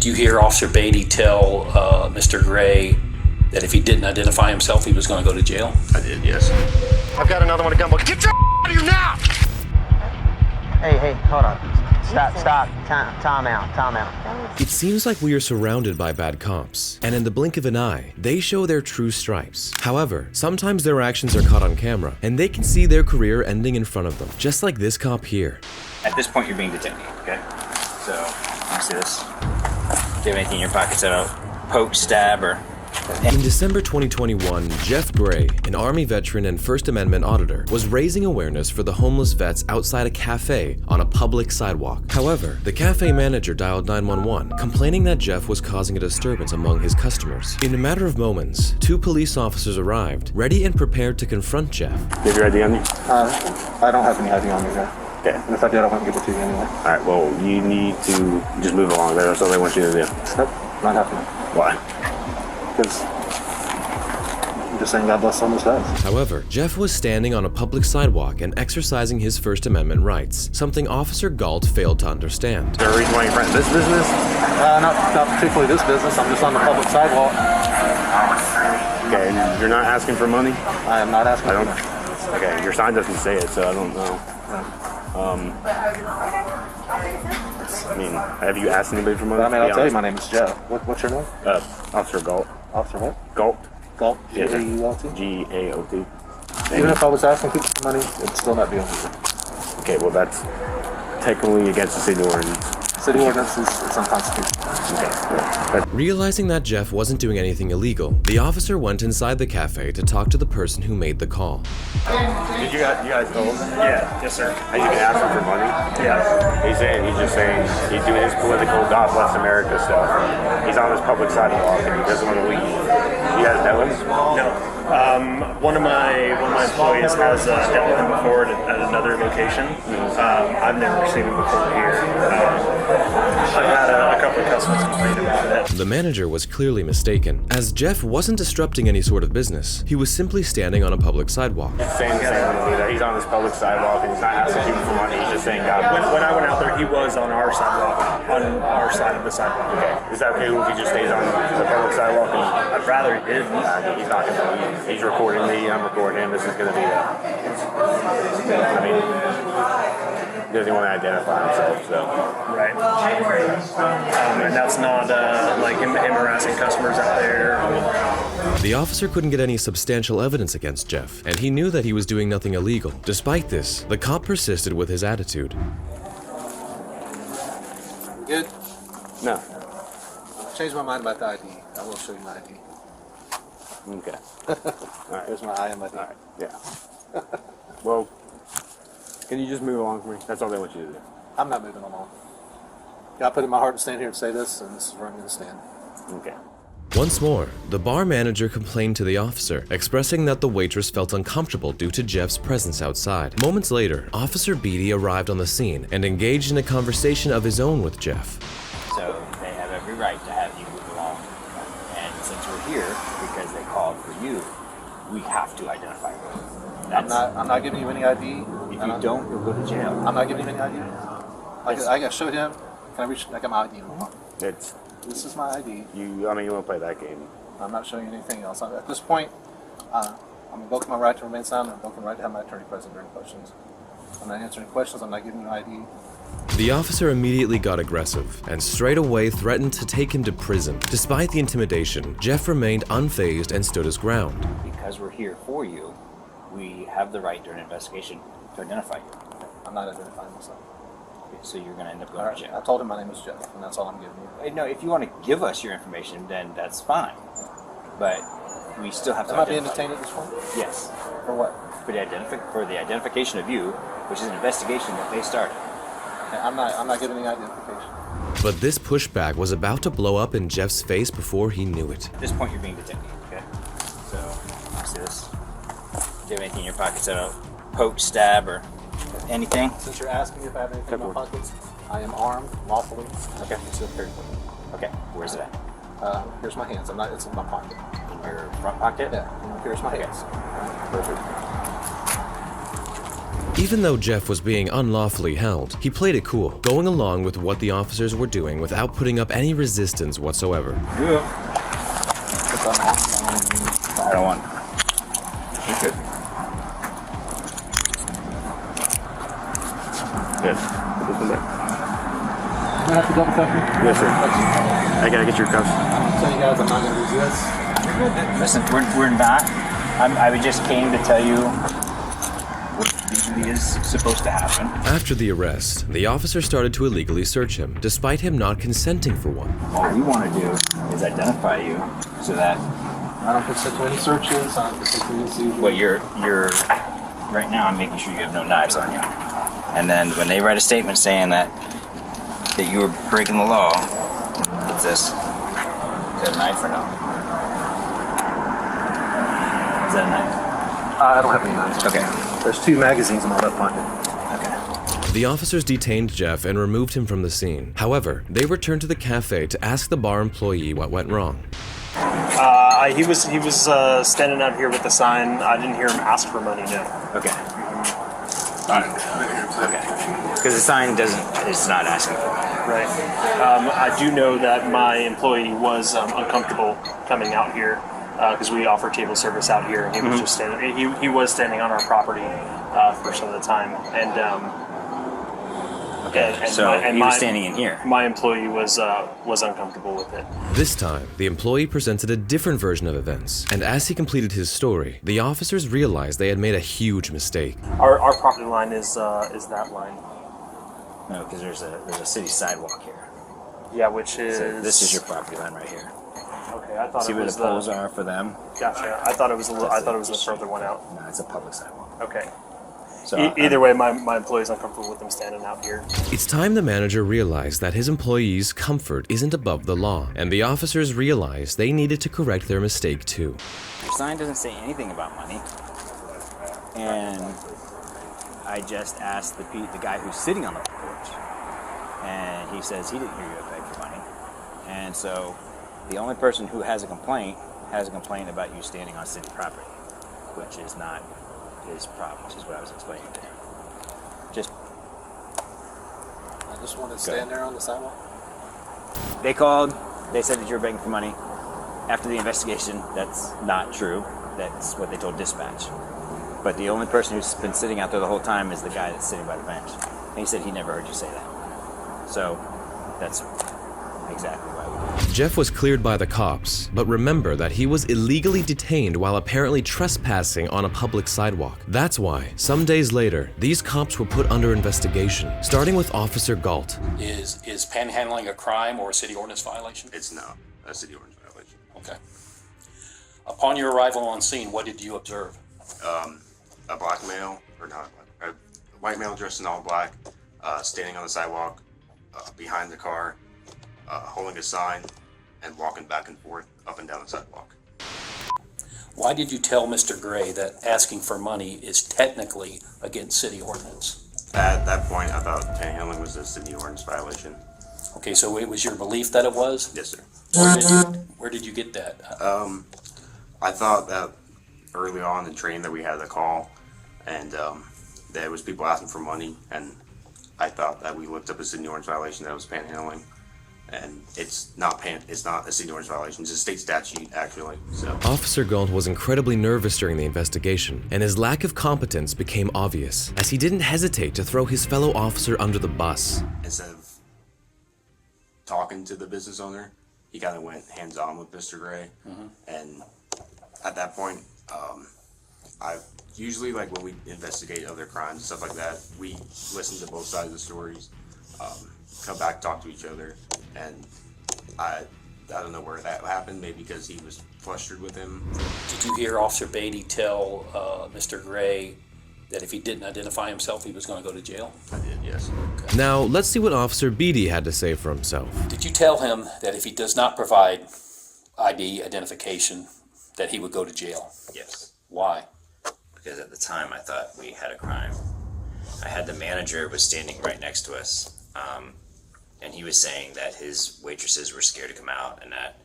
Did you hear Officer Beatty tell Mr. Gray that if he didn't identify himself, he was going to go to jail? I did, yes. I've got another one at gunpoint. Get your out of here now! Hey, hold on. Stop. Time out. It seems like we are surrounded by bad cops, and in the blink of an eye, they show their true stripes. However, sometimes their actions are caught on camera, and they can see their career ending in front of them, just like this cop here. At this point, you're being detained, okay? So, let me see this. Do you have anything in your pockets that'll poke, stab, or... In December 2021, Jeff Gray, an Army veteran and First Amendment auditor, was raising awareness for the homeless vets outside a cafe on a public sidewalk. However, the cafe manager dialed 911, complaining that Jeff was causing a disturbance among his customers. In a matter of moments, 2 police officers arrived, ready and prepared to confront Jeff. You have your ID on you? I don't have any ID on me, guy. Okay. And if I did, I wouldn't give it to you anyway. All right, well, you need to just move along there. That's all they want you to do. Nope, not happening. Why? Because I'm just saying God bless someone's vets. However, Jeff was standing on a public sidewalk and exercising his First Amendment rights, something Officer Galt failed to understand. Is there a reason why you're friends this business? Not particularly this business. I'm just on the public sidewalk. Okay, and you're not asking for money? I am not asking for money. Okay, your sign doesn't say it, so I don't know. I mean, have you asked anybody for money? I mean, I'll tell you, my name is Jeff. What's your name? Officer Galt. Officer what? Galt. Galt? Yes, sir. G-A-U-L-T? G-A-O-T. Even if I was asking people for money, it'd still not be illegal. Okay, well, that's technically against the city ordinance. City ordinance is unconstitutional. Okay. Realizing that Jeff wasn't doing anything illegal, the officer went inside the cafe to talk to the person who made the call. Did you guys know him? Yeah, yes, sir. Are you gonna ask him for money? Yeah. He's just saying he's doing his political God bless America stuff. He's on his public sidewalk and he doesn't want to leave. You guys know him? No. One of my employees has dealt with him before at another location. I've never seen him before here. I've had a couple of customers complain about it. The manager was clearly mistaken, as Jeff wasn't disrupting any sort of business. He was simply standing on a public sidewalk. He's saying the same to me, that he's on his public sidewalk and he's not asking people for money. He's just saying God bless. When I went out there, he was on our sidewalk, on our side of the sidewalk. Okay. Is that okay if he just stays on the public sidewalk? I'd rather he did. He's not going to leave. He's recording me, I'm recording him. This is going to be I mean, he doesn't want to identify himself, so. Right. And that's not like him harassing customers out there. The officer couldn't get any substantial evidence against Jeff, and he knew that he was doing nothing illegal. Despite this, the cop persisted with his attitude. Good? No. I changed my mind about the ID. I will show you my ID. Okay. Alright, here's my IM ID. Alright, yeah. Well, can you just move along for me? That's all they want you to do. I'm not moving along. God put it in my heart to stand here and say this, and this is where I'm going to stand. Okay. Once more, the bar manager complained to the officer, expressing that the waitress felt uncomfortable due to Jeff's presence outside. Moments later, Officer Beatty arrived on the scene and engaged in a conversation of his own with Jeff. So they have every right to have you move along. And since we're here, because they called for you, we have to identify you. I'm not giving you any ID. If you don't, you'll go to jail. I'm not giving you any ID. I got showed him. Can I reach? I got my ID in my pocket. This is my ID. You want to play that game? I'm not showing you anything else. At this point, I'm invoking my right to remain silent. I'm invoking my right to have my attorney present during questions. I'm not answering questions. I'm not giving you an ID. The officer immediately got aggressive and straight away threatened to take him to prison. Despite the intimidation, Jeff remained unfazed and stood his ground. Because we're here for you, we have the right during an investigation to identify you. I'm not identifying myself. So you're going to end up going to jail. I told him my name is Jeff, and that's all I'm giving you. No, if you want to give us your information, then that's fine. But we still have to. Am I being detained at this point? Yes. For what? For the identification of you, which is an investigation that they started. Okay, I'm not giving any identification. But this pushback was about to blow up in Jeff's face before he knew it. At this point, you're being detained. Okay. So, let's see this. Do you have anything in your pockets that'll poke, stab, or anything? Since you're asking if I have anything in my pockets, I am armed lawfully. Okay. It's a very quick. Okay. Where's it at? Here's my hands. It's in my pocket. In your front pocket? Yeah. Here's my hands. Perfect. Even though Jeff was being unlawfully held, he played it cool, going along with what the officers were doing without putting up any resistance whatsoever. Yeah. I don't want. You're good. Yes. Put this one back. I have to double cuff me. Yes, sir. I gotta get your cuffs. I'll tell you guys I'm not going to resist. Listen, we're not. I just came to tell you what usually is supposed to happen. After the arrest, the officer started to illegally search him, despite him not consenting for one. All we want to do is identify you so that I don't consent to any searches. I don't consent to any seizures. what you're right now. I'm making sure you have no knives on you. And then when they write a statement saying that you were breaking the law, what's this? Is that a knife or no? Is that a knife? I don't have any knives. Okay. There's 2 magazines in my left pocket. Okay. The officers detained Jeff and removed him from the scene. However, they returned to the cafe to ask the bar employee what went wrong. He was standing out here with the sign. I didn't hear him ask for money. No. Okay. Okay. Because the sign it's not asking for money. Right. I do know that my employee was uncomfortable coming out here because we offer table service out here, and he was just standing. He was standing on our property for some of the time, and Okay. So he was standing in here. My employee was uncomfortable with it. This time, the employee presented a different version of events, and as he completed his story, the officers realized they had made a huge mistake. Our property line is that line. No, because there's a city sidewalk here. Yeah, which is. So this is your property line right here. Okay, I thought See it where was the poles are for them? Gotcha. I thought it was the further one out. No, it's a public sidewalk. Okay. So Either way, my employee's uncomfortable with them standing out here. It's time the manager realized that his employees' comfort isn't above the law, and the officers realized they needed to correct their mistake too. your sign doesn't say anything about money. And I just asked the guy who's sitting on the porch, and he says he didn't hear you beg for money. And so the only person who has a complaint about you standing on city property, which is not his problem, which is what I was explaining to him. I just want to stand there on the sidewalk. They called, they said that you were begging for money. After the investigation, that's not true. That's what they told dispatch. But the only person who's been sitting out there the whole time is the guy that's sitting by the bench. And he said he never heard you say that. So that's exactly why we did it. Jeff was cleared by the cops, but remember that he was illegally detained while apparently trespassing on a public sidewalk. That's why, some days later, these cops were put under investigation, starting with Officer Galt. Is panhandling a crime or a city ordinance violation? It's not a city ordinance violation. Okay. Upon your arrival on scene, what did you observe? A black male, or not a white male dressed in all black, standing on the sidewalk, behind the car, holding a sign, and walking back and forth up and down the sidewalk. Why did you tell Mr. Gray that asking for money is technically against city ordinance? At that point, I thought panhandling was a city ordinance violation. Okay, so it was your belief that it was? Yes, sir. Where did you get that? I thought that early on in training that we had a call, and there was people asking for money, and I thought that we looked up a city ordinance violation that was panhandling, and it's not a city ordinance violation. It's a state statute, actually. So Officer Galt was incredibly nervous during the investigation, and his lack of competence became obvious, as he didn't hesitate to throw his fellow officer under the bus. instead of talking to the business owner, he kind of went hands-on with Mr. Gray, and at that point, I usually, like, when we investigate other crimes and stuff like that, we listen to both sides of the stories, come back, talk to each other, and I don't know where that happened, maybe because he was flustered with him. Did you hear Officer Beatty tell Mr. Gray that if he didn't identify himself, he was going to go to jail? I did, yes. Now, let's see what Officer Beatty had to say for himself. Did you tell him that if he does not provide ID identification, that he would go to jail? Yes, Why? because at the time I thought we had a crime. I had the manager was standing right next to us, and he was saying that his waitresses were scared to come out and that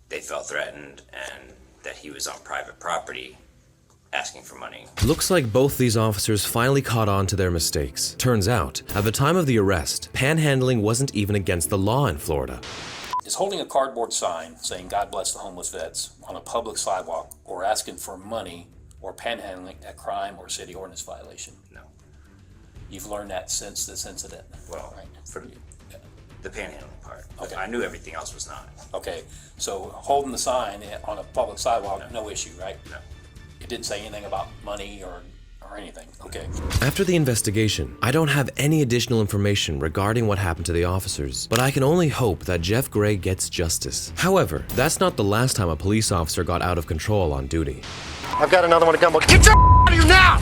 they felt threatened and that he was on private property asking for money. Looks like both these officers finally caught on to their mistakes. Turns out, at the time of the arrest, panhandling wasn't even against the law in Florida. Is holding a cardboard sign saying "God bless the homeless vets" on a public sidewalk or asking for money or panhandling a crime or city ordinance violation? No. You've learned that since this incident? Well, Right. for the panhandling part. Okay. I knew everything else was not. Okay, so holding the sign on a public sidewalk, no issue, right? No. It didn't say anything about money or anything, okay? After the investigation, I don't have any additional information regarding what happened to the officers, but I can only hope that Jeff Gray gets justice. However, that's not the last time a police officer got out of control on duty. I've got another one at gunpoint. Get your out of here now!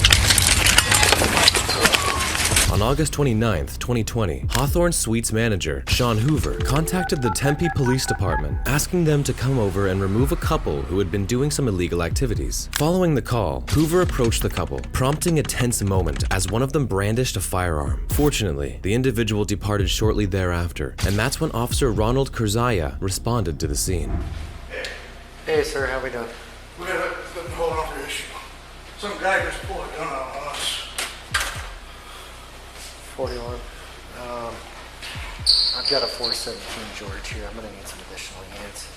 On August 29th, 2020, Hawthorne Suites manager Sean Hoover contacted the Tempe Police Department, asking them to come over and remove a couple who had been doing some illegal activities. Following the call, Hoover approached the couple, prompting a tense moment as one of them brandished a firearm. Fortunately, the individual departed shortly thereafter, and that's when Officer Ronald Kurzaya responded to the scene. Hey, sir, how we doing? We got a whole other issue. Some guy just pulled a gun out on us. 41. I've got a 417 George here. I'm gonna need some additional hands.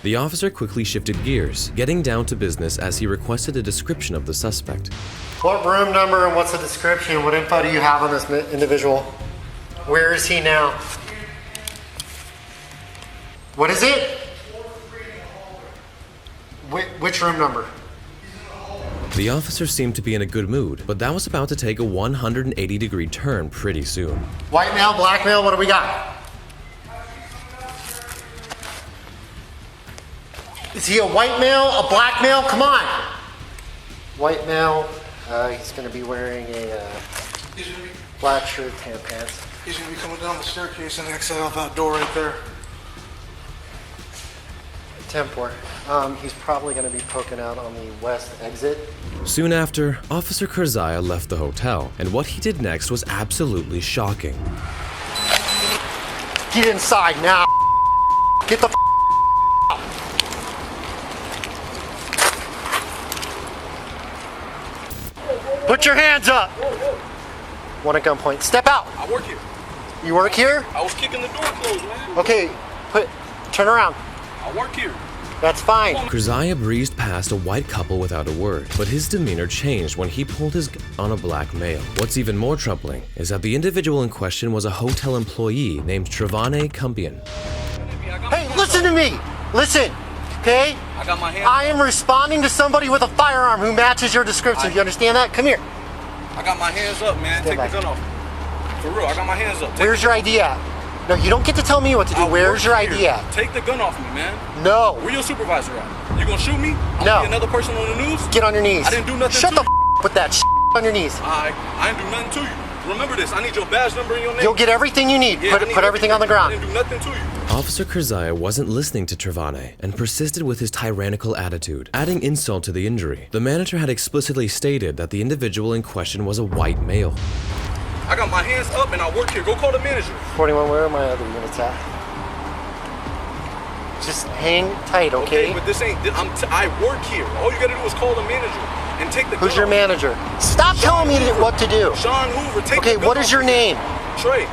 The officer quickly shifted gears, getting down to business as he requested a description of the suspect. What room number and what's the description? What info do you have on this individual? Where is he now? What is it? Which room number? The officer seemed to be in a good mood, but that was about to take a 180-degree turn pretty soon. White male, black male, what do we got? Is he a white male, a black male? Come on. White male, he's gonna be wearing a black shirt, tan pants. He's gonna be coming down the staircase and exit out that door right there. 10-4. He's probably going to be poking out on the west exit. Soon after, Officer Kurzaya left the hotel, and what he did next was absolutely shocking. Get inside now. Get the out. Put your hands up. One at gunpoint. Step out. I work here. You work here? I was kicking the door closed, man. Okay. Turn around. I work here. That's fine. Kurzaya breezed past a white couple without a word, but his demeanor changed when he pulled his gun on a black male. What's even more troubling is that the individual in question was a hotel employee named Trevane Cumbian. Hey, listen to me. Listen, okay? I got my hands I am responding to somebody with a firearm who matches your description. Do you understand that? Come here. I got my hands up, man. Stand Take back. the gun off. For real, I got my hands up. Where's your ID at? No, you don't get to tell me what to do. Where's your ID at? Take the gun off me, man. No. Where your supervisor at? You gonna shoot me? I'm No. gonna be another person on the news? Get on your knees. I didn't do nothing Shut to the you. with that on your knees. I didn't do nothing to you. Remember this. I need your badge number and your name. You'll get everything you need. Yeah, I need Put everything on the I ground. didn't do nothing to you. Officer Kurzaya wasn't listening to Trevane and persisted with his tyrannical attitude, adding insult to the injury. The manager had explicitly stated that the individual in question was a white male. I got my hands up and I work here. Go call the manager. 41, where are my other units at? Just hang tight, okay? But this ain't. I work here. All you gotta do is call the manager and take the. Who's gun your off. manager? Stop telling me Hoover. what to do. Sean Hoover. Take Okay, the gun what is off your me. name? Trey.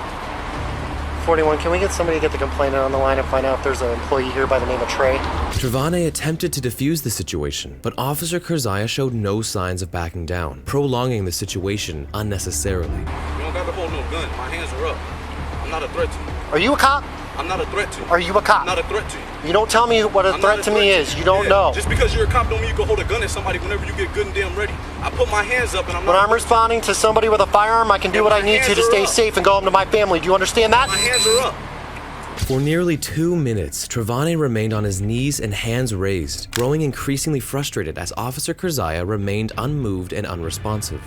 41, can we get somebody to get the complainant on the line and find out if there's an employee here by the name of Trey? Trevane attempted to defuse the situation, but Officer Kurzaya showed no signs of backing down, prolonging the situation unnecessarily. You don't got to hold no gun. My hands are up. I'm not a threat to you. Are you a cop? I'm not a threat to you. Are you a cop? I'm not a threat to you. You don't tell me what a I'm threat not to me is. You don't know. Just because you're a cop don't mean you can hold a gun at somebody whenever you get good and damn ready. I put my hands up and I'm When not. I'm responding to somebody with a firearm, I can do And what my I need to hands are stay up. safe and go home to my family. Do you understand that? My hands are up. For nearly 2 minutes, Trevane remained on his knees and hands raised, growing increasingly frustrated as Officer Kurzaya remained unmoved and unresponsive.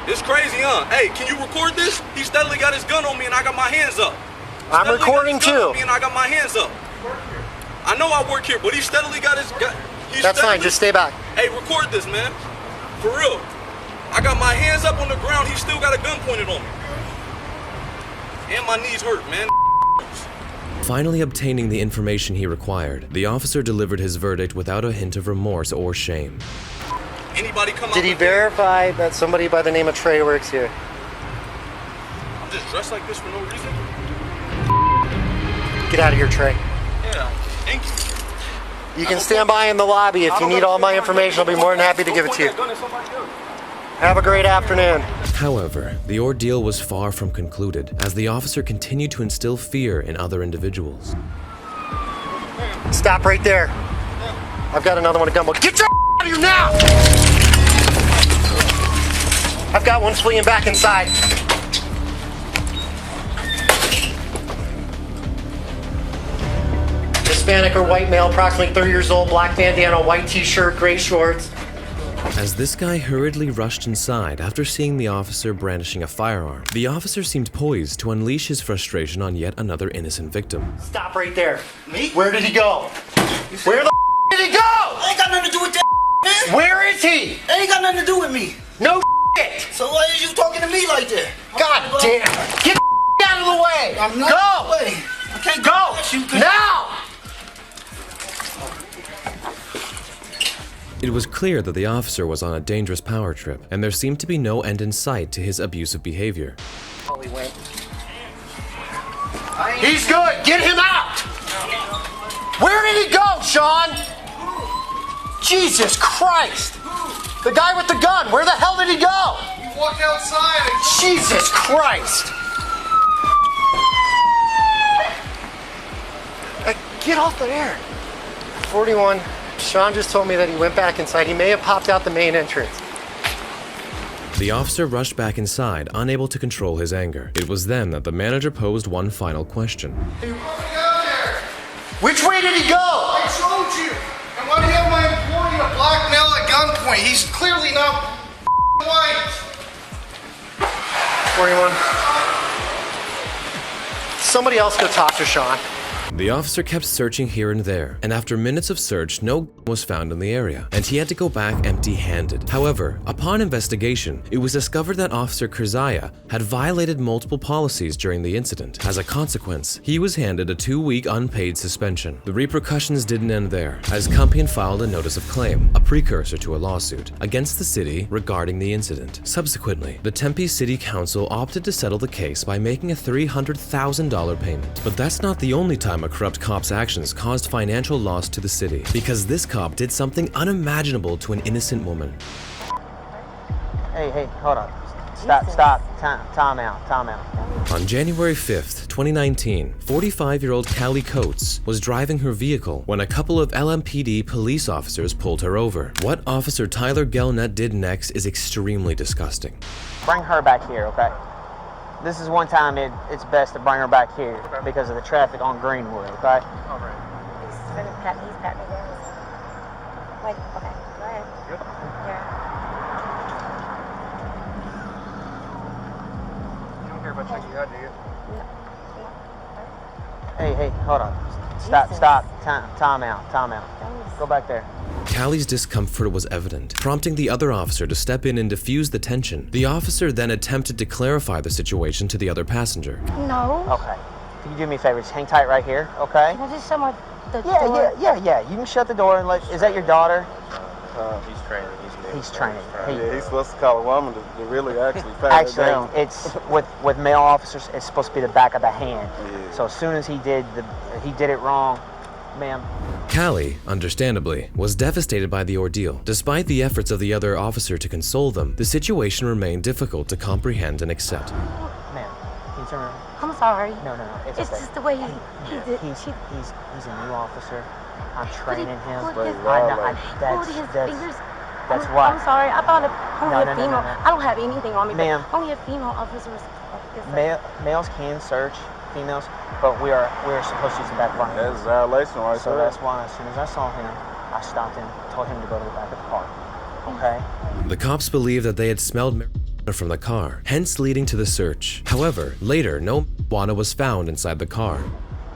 It's crazy, huh? Hey, can you record this? He steadily got his gun on me and I got my hands up. I'm Steadily recording got his gun too. on me and I got my hands up. I know I work here, but he steadily got his gun. That's fine. Just stay back. Hey, record this, man. For real. I got my hands up on the ground. He still got a gun pointed on me. And my knees hurt, man. Finally obtaining the information he required, the officer delivered his verdict without a hint of remorse or shame. Anybody come out Did he with that? verify that somebody by the name of Trey works here? I'm just dressed like this for no reason. Get out of here, Trey. Yeah, thank you. You can stand by in the lobby if you need all my information. I'll be more than happy to give it to you. Have a great afternoon. However, the ordeal was far from concluded as the officer continued to instill fear in other individuals. Stop right there. I've got another one at gunpoint. Get your out of here now! I've got one fleeing back inside. Hispanic or white male, approximately 30 years old, black bandana, white t-shirt, gray shorts. As this guy hurriedly rushed inside after seeing the officer brandishing a firearm, the officer seemed poised to unleash his frustration on yet another innocent victim. Stop right there. Me? Where did he go? Where the did he go? I ain't got nothing to do with that, man. Where is he? Ain't got nothing to do with me. No shit. So why is you talking to me like that? God damn. Get out of the way. I'm not Go. in the way. I can't Go. you Now. It was clear that the officer was on a dangerous power trip, and there seemed to be no end in sight to his abusive behavior. He went. He's good. Get him out. Where did he go, Sean? Jesus Christ. The guy with the gun. Where the hell did he go? You walk outside. Jesus Christ. Get off the air. 41. Sean just told me that he went back inside. He may have popped out the main entrance. The officer rushed back inside, unable to control his anger. It was then that the manager posed one final question. Hey, what are you out there? Which way did he go? I told you. And why do you have my employee a black male at gunpoint? He's clearly not white. 41. Somebody else go talk to Sean. The officer kept searching here and there, and after minutes of search, no was found in the area, and he had to go back empty-handed. However, upon investigation, it was discovered that Officer Kerzaya had violated multiple policies during the incident. As a consequence, he was handed a 2-week unpaid suspension. The repercussions didn't end there, as Compion filed a notice of claim, a precursor to a lawsuit, against the city regarding the incident. Subsequently, the Tempe City Council opted to settle the case by making a $300,000 payment. But that's not the only time a corrupt cop's actions caused financial loss to the city, because this cop did something unimaginable to an innocent woman. Hey, hold on. Stop. Time out. On January 5th, 2019, 45-year-old Callie Coates was driving her vehicle when a couple of LMPD police officers pulled her over. What Officer Tyler Gelnett did next is extremely disgusting. Bring her back here, okay? This is one time it's best to bring her back here because of the traffic on Greenwood, okay? He's patting me down. Like, okay, go ahead. Good. Yeah. You don't care about checking you out, do you? Hey, hold on. Stop. Time out. Go back there. Callie's discomfort was evident, prompting the other officer to step in and diffuse the tension. The officer then attempted to clarify the situation to the other passenger. No. Okay. Can you do me a favor? Just hang tight right here, okay? Can I just shut the door? Yeah. You can shut the door and is that your daughter? He's training. He's training. Yeah, he's supposed to call a woman to really actually pat it Actually, down. it's with male officers. It's supposed to be the back of the hand. Yeah. So as soon as he did it wrong, ma'am. Callie, understandably, was devastated by the ordeal. Despite the efforts of the other officer to console them, the situation remained difficult to comprehend and accept. Ma'am, can you turn around? I'm sorry. No, It's okay. just the way he did. He's a new officer. I'm training him. Pulled his fingers. That's why. I'm sorry. I thought only a No. female. I don't have anything on me, Ma'am. but only a female officer is Males can search females, but we're supposed to use the back of our hands. That's a violation right So there. that's why as soon as I saw him, I stopped him, told him to go to the back of the car. Okay? The cops believed that they had smelled marijuana from the car, hence leading to the search. However, later, no marijuana was found inside the car.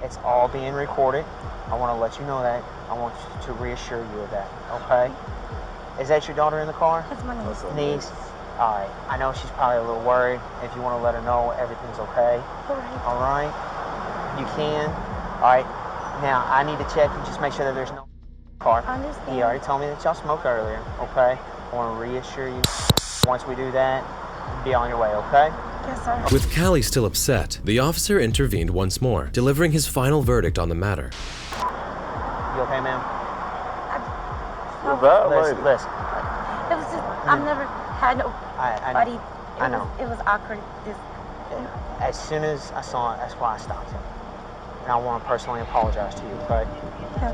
It's all being recorded. I want to let you know that. I want to reassure you of that. Okay? Is that your daughter in the car? That's my niece. All right. I know she's probably a little worried. If you want to let her know everything's okay. All right. You can. All right. Now I need to check and just make sure that there's no car. I understand. He already told me that y'all smoked earlier. Okay. I want to reassure you, once we do that, be on your way, okay? Yes, sir. With Callie still upset, the officer intervened once more, delivering his final verdict on the matter. You okay, ma'am? Listen. Listen. It was just, I've never had nobody. I know. It was awkward. As soon as I saw it, that's why I stopped him. And I want to personally apologize to you, okay?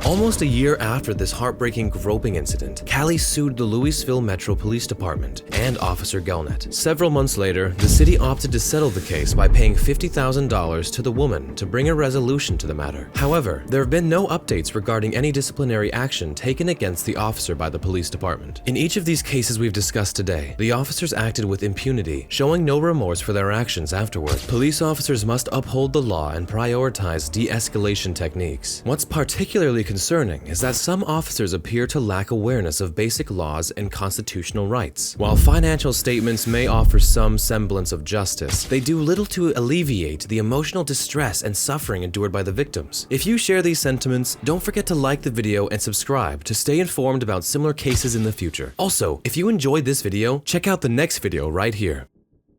Almost a year after this heartbreaking groping incident, Callie sued the Louisville Metro Police Department and Officer Gelnet. Several months later, the city opted to settle the case by paying $50,000 to the woman to bring a resolution to the matter. However, there have been no updates regarding any disciplinary action taken against the officer by the police department. In each of these cases we've discussed today, the officers acted with impunity, showing no remorse for their actions afterward. Police officers must uphold the law and prioritize de-escalation techniques. What's particularly concerning is that some officers appear to lack awareness of basic laws and constitutional rights. While financial statements may offer some semblance of justice, they do little to alleviate the emotional distress and suffering endured by the victims. If you share these sentiments, don't forget to like the video and subscribe to stay informed about similar cases in the future. Also, if you enjoyed this video, check out the next video right here.